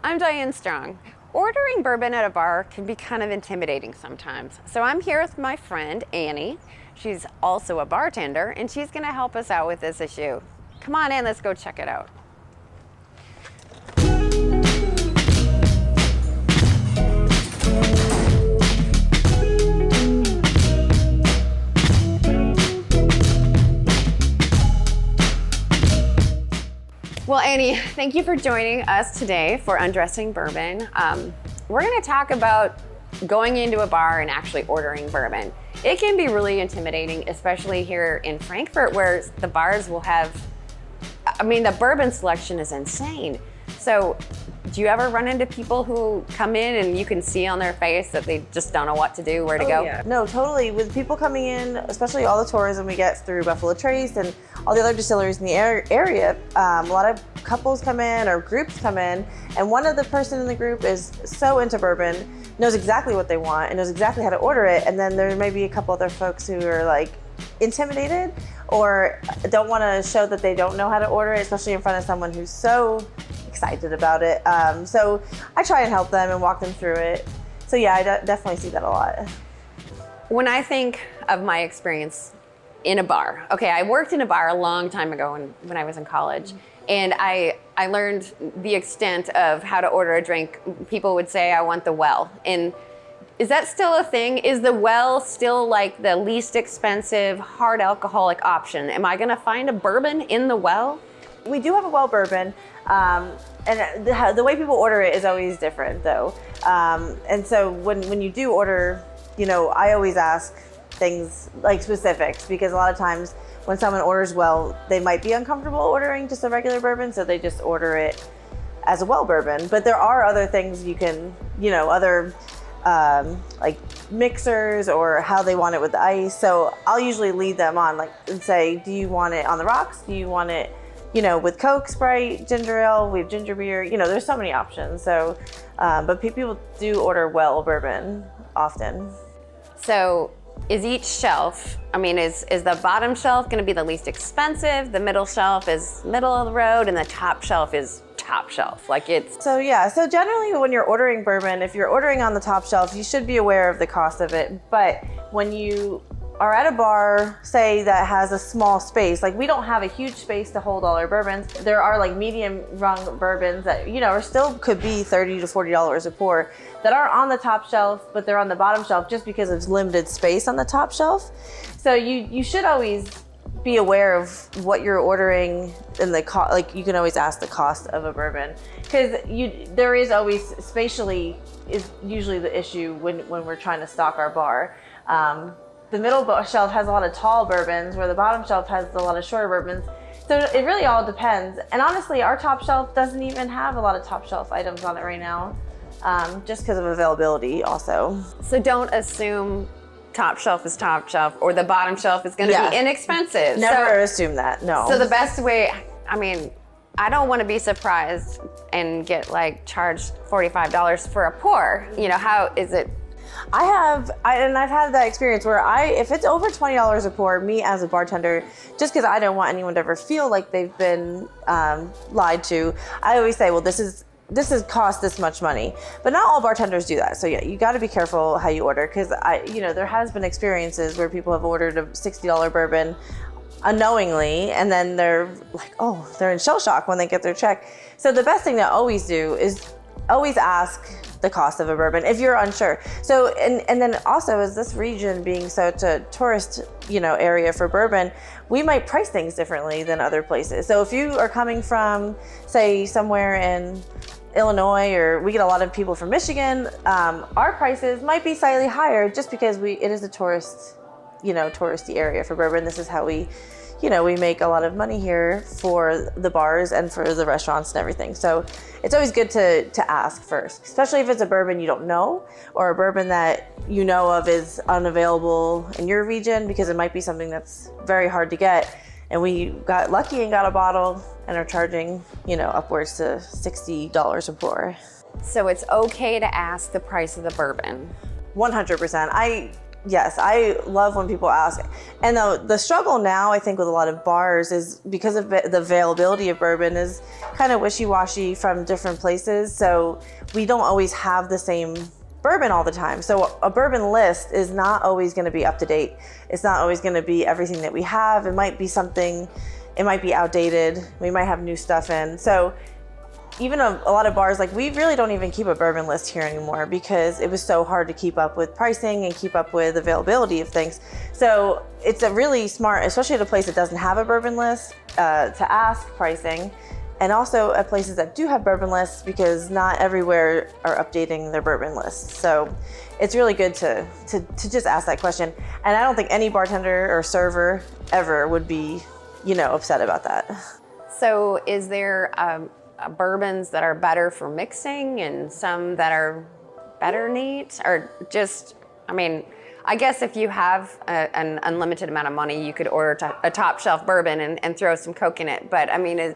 I'm Diane Strong. Ordering bourbon at a bar can be kind of intimidating sometimes. So I'm here with my friend, Annie. She's also a bartender, and she's gonna help us out with this issue. Come on in, let's go check it out. Well, Annie, thank you for joining us today for Undressing Bourbon. We're gonna talk about going into a bar and actually ordering bourbon. It can be really intimidating, especially here in Frankfurt, where the bars will have, the bourbon selection is insane. So do you ever run into people who come in and you can see on their face that they just don't know what to do, where to go? Yeah. No, totally. With people coming in, especially all the tourism we get through Buffalo Trace and all the other distilleries in the area, a lot of couples come in or groups come in, and one of the person in the group is so into bourbon, knows exactly what they want and knows exactly how to order it, and then there may be a couple other folks who are like intimidated or don't want to show that they don't know how to order it, especially in front of someone who's so excited about it. So I try and help them and walk them through it. So yeah, I definitely see that a lot. When I think of my experience in a bar, okay, I worked in a bar a long time ago when I was in college, and I learned the extent of how to order a drink. People would say, I want the well. And is that still a thing? Is the well still like the least expensive hard alcoholic option? Am I gonna find a bourbon in the well? We do have a well bourbon, and the way people order it is always different though. And so when you do order, I always ask things like specifics, because a lot of times when someone orders well, they might be uncomfortable ordering just a regular bourbon, so they just order it as a well bourbon. But there are other things you can, other like mixers or how they want it with the ice. So I'll usually lead them on and say, do you want it on the rocks? Do you want it with Coke, Sprite, ginger ale, we have ginger beer, there's so many options. So, but people do order well bourbon often. So is each shelf, is the bottom shelf gonna be the least expensive, the middle shelf is middle of the road, and the top shelf is top shelf? So generally when you're ordering bourbon, if you're ordering on the top shelf, you should be aware of the cost of it. But when you are at a bar, say that has a small space, like we don't have a huge space to hold all our bourbons. There are like medium rung bourbons that, are still could be $30 to $40 a pour that are on the top shelf, but they're on the bottom shelf just because there's limited space on the top shelf. So you should always be aware of what you're ordering and the cost. Like you can always ask the cost of a bourbon, because there is always spatially is usually the issue when we're trying to stock our bar. The middle shelf has a lot of tall bourbons, where the bottom shelf has a lot of shorter bourbons. So it really all depends. And honestly, our top shelf doesn't even have a lot of top shelf items on it right now, just because of availability also. So don't assume top shelf is top shelf or the bottom shelf is gonna be inexpensive. Never assume that, no. So the best way, I don't wanna be surprised and get charged $45 for a pour. How is it? I've had that experience where if it's over $20 a pour, me as a bartender, just because I don't want anyone to ever feel like they've been lied to, I always say, well, this is cost this much money. But not all bartenders do that. So yeah, you got to be careful how you order, because there has been experiences where people have ordered a $60 bourbon unknowingly, and then they're like, oh, they're in shell shock when they get their check. So the best thing to always do is always ask the cost of a bourbon if you're unsure. So and then also, as this region being such a tourist area for bourbon, we might price things differently than other places. So if you are coming from, say, somewhere in Illinois, or we get a lot of people from Michigan, our prices might be slightly higher just because it is a touristy area for bourbon. This is how we make a lot of money here for the bars and for the restaurants and everything. So it's always good to ask first, especially if it's a bourbon you don't know, or a bourbon that you know of is unavailable in your region, because it might be something that's very hard to get. And we got lucky and got a bottle and are charging, upwards to $60 a pour. So it's okay to ask the price of the bourbon? 100%. Yes, I love when people ask. And the struggle now, I think, with a lot of bars is because of the availability of bourbon is kind of wishy-washy from different places. So we don't always have the same bourbon all the time. So a bourbon list is not always going to be up to date. It's not always going to be everything that we have. It might be something, it might be outdated. We might have new stuff in. So even a lot of bars, like we really don't even keep a bourbon list here anymore because it was so hard to keep up with pricing and keep up with availability of things. So it's a really smart, especially at a place that doesn't have a bourbon list, to ask pricing. And also at places that do have bourbon lists, because not everywhere are updating their bourbon lists. So it's really good to just ask that question. And I don't think any bartender or server ever would be, upset about that. So is there bourbons that are better for mixing and some that are better neat, or just, I guess if you have an unlimited amount of money, you could order a top shelf bourbon and throw some Coke in it. But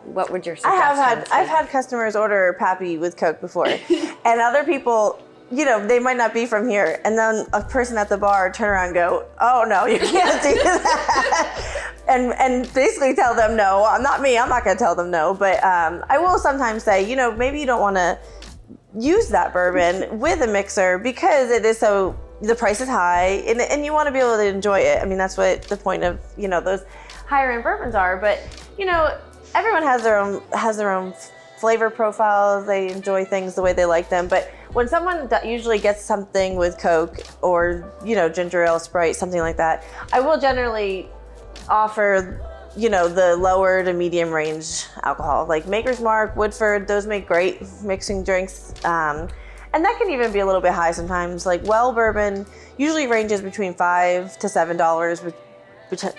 what would your suggestion be? I've had customers order Pappy with Coke before, and other people, they might not be from here, and then a person at the bar turn around and go, "Oh no, you can't do that," and basically tell them no. Not me. I'm not going to tell them no, but I will sometimes say, maybe you don't want to use that bourbon with a mixer because it is so. The price is high, and you want to be able to enjoy it. That's what the point of those higher end bourbons are. But everyone has their own flavor profiles. They enjoy things the way they like them. But when someone usually gets something with Coke or ginger ale, Sprite, something like that, I will generally offer the lower to medium range alcohol, like Maker's Mark, Woodford. Those make great mixing drinks. And that can even be a little bit high sometimes. Like Well bourbon usually ranges between $5 to $7,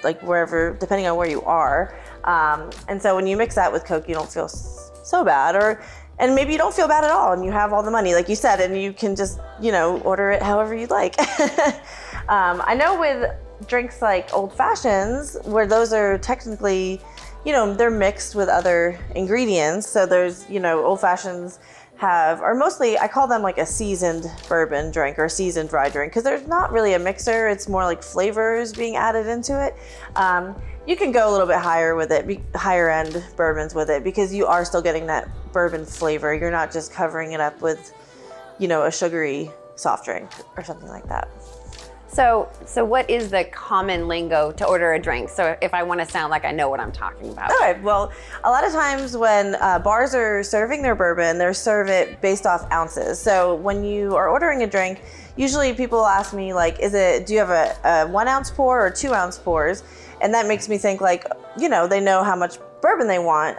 like wherever, depending on where you are. And so when you mix that with Coke, you don't feel so bad, and maybe you don't feel bad at all, and you have all the money, like you said, and you can just order it however you'd like. I know with drinks like old fashions, where those are technically, they're mixed with other ingredients. So there's old fashions are mostly, I call them like a seasoned bourbon drink or seasoned rye drink, because there's not really a mixer. It's more like flavors being added into it. You can go a little bit higher with it, higher end bourbons with it, because you are still getting that bourbon flavor. You're not just covering it up with, a sugary soft drink or something like that. So what is the common lingo to order a drink? So if I want to sound like I know what I'm talking about. Okay, well, a lot of times when bars are serving their bourbon, they serve it based off ounces. So when you are ordering a drink, usually people ask me like, do you have a 1 ounce pour or 2 ounce pours? And that makes me think like, they know how much bourbon they want.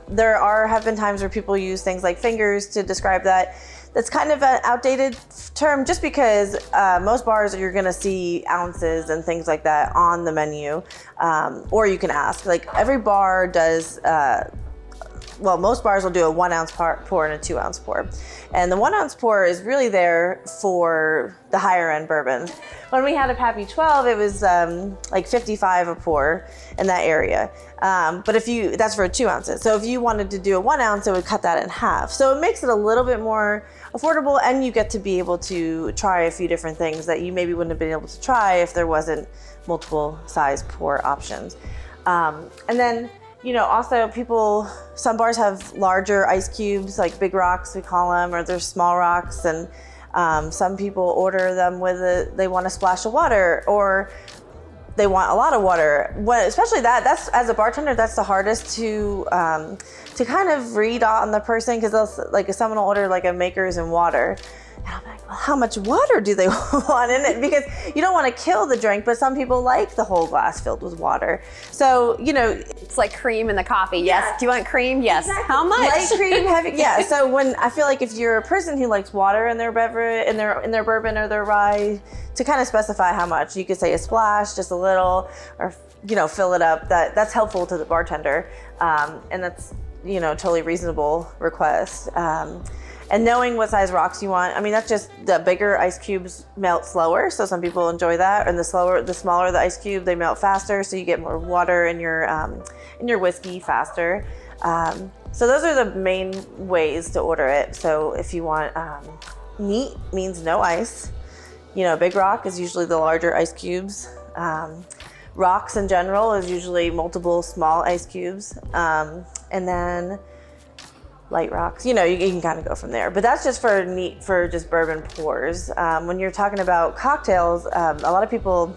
There have been times where people use things like fingers to describe that. That's kind of an outdated term, just because most bars you're going to see ounces and things like that on the menu, or you can ask. Like every bar does. Most bars will do a 1 ounce pour and a 2 ounce pour, and the 1 ounce pour is really there for the higher end bourbon. When we had a Pappy 12, it was like 55 a pour in that area. But that's for 2 ounces. So if you wanted to do a 1 ounce, it would cut that in half. So it makes it a little bit more affordable, and you get to be able to try a few different things that you maybe wouldn't have been able to try if there wasn't multiple size pour options. And then, also some bars have larger ice cubes, like big rocks we call them, or there's small rocks, and some people order them they want a splash of water, or they want a lot of water. Especially that's as a bartender, that's the hardest to kind of read on the person, because if someone will order like a Makers and water, and I'm like, well, how much water do they want in it? Because you don't want to kill the drink, but some people like the whole glass filled with water. So, it's like cream in the coffee. Yes. Yeah. Do you want cream? Yes. Exactly. How much? Light cream, heavy. Yeah. So when I feel like if you're a person who likes water in their beverage, in their bourbon or their rye, to kind of specify how much, you could say a splash, just a little, or fill it up. That's helpful to the bartender, and that's totally reasonable request. And knowing what size rocks you want, that's just the bigger ice cubes melt slower, so some people enjoy that. And the smaller the ice cube, they melt faster, so you get more water in your whiskey faster. So those are the main ways to order it. So if you want neat, means no ice. a big rock is usually the larger ice cubes. Rocks in general is usually multiple small ice cubes. And then light rocks, you can kind of go from there. But that's just for just bourbon pours. When you're talking about cocktails, a lot of people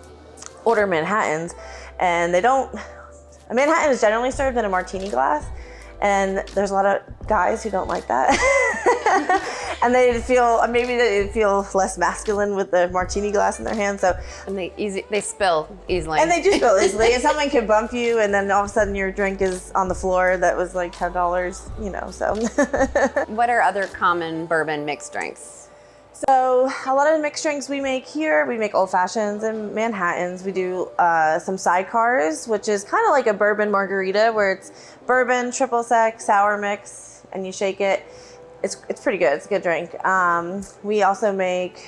order Manhattans, and a Manhattan is generally served in a martini glass. And there's a lot of guys who don't like that. And they feel less masculine with the martini glass in their hand. So and they spill easily. And they do spill easily. And someone can bump you, and then all of a sudden your drink is on the floor that was like $10, So What are other common bourbon mixed drinks? So a lot of the mixed drinks we make here, we make old fashions and Manhattans. We do some sidecars, which is kind of like a bourbon margarita, where it's bourbon, triple sec, sour mix, and you shake it. It's pretty good. It's a good drink. We also make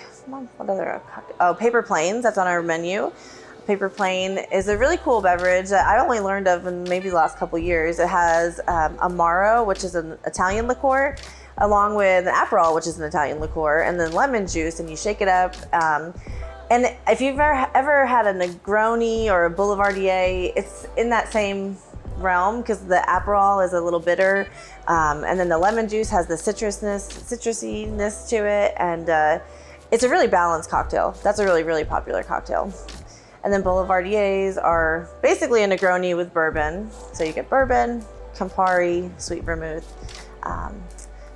paper planes. That's on our menu. Paper plane is a really cool beverage that I only learned of in maybe the last couple years. It has Amaro, which is an Italian liqueur, along with an Aperol, which is an Italian liqueur, and then lemon juice, and you shake it up. And if you've ever had a Negroni or a Boulevardier, it's in that same realm, because the Aperol is a little bitter, and then the lemon juice has the citrusiness to it, and it's a really balanced cocktail. That's a really, really popular cocktail. And then Boulevardiers are basically a Negroni with bourbon. So you get bourbon, Campari, sweet vermouth.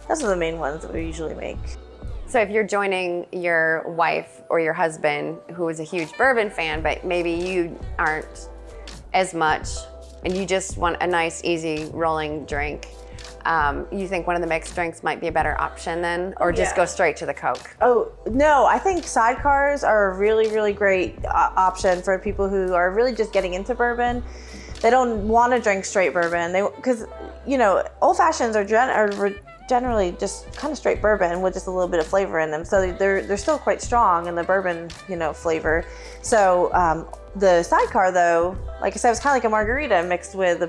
Those are the main ones that we usually make. So if you're joining your wife or your husband who is a huge bourbon fan, but maybe you aren't as much, and you just want a nice, easy, rolling drink, you think one of the mixed drinks might be a better option then? Or just go straight to the Coke? Oh, no, I think sidecars are a really, really great option for people who are really just getting into bourbon. They don't want to drink straight bourbon, because old fashions are generally just kind of straight bourbon with just a little bit of flavor in them. So they're still quite strong in the bourbon, flavor. So the sidecar, though, like I said, it's kind of like a margarita mixed with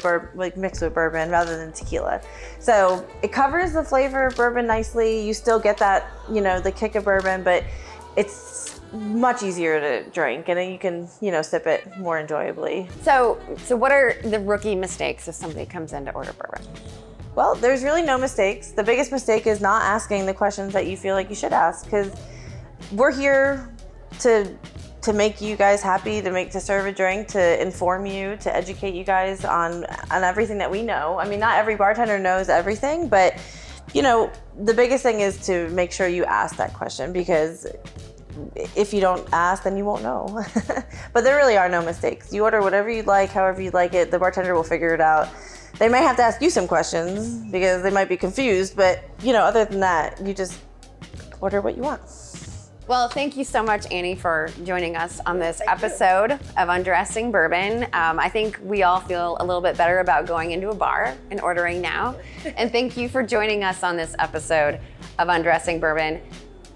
bourbon rather than tequila. So it covers the flavor of bourbon nicely. You still get that, the kick of bourbon, but it's much easier to drink, and then you can, sip it more enjoyably. So what are the rookie mistakes if somebody comes in to order bourbon? Well, there's really no mistakes. The biggest mistake is not asking the questions that you feel like you should ask, because we're here to make you guys happy, to serve a drink, to inform you, to educate you guys on everything that we know. I mean, not every bartender knows everything, but the biggest thing is to make sure you ask that question, because if you don't ask, then you won't know. But there really are no mistakes. You order whatever you'd like, however you'd like it. The bartender will figure it out. They might have to ask you some questions because they might be confused, but other than that, you just order what you want. Well, thank you so much, Annie, for joining us on this episode of Undressing Bourbon. I think we all feel a little bit better about going into a bar and ordering now. And thank you for joining us on this episode of Undressing Bourbon.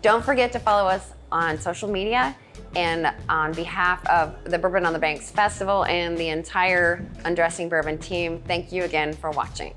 Don't forget to follow us on social media. And on behalf of the Bourbon on the Banks Festival and the entire Undressing Bourbon team, thank you again for watching.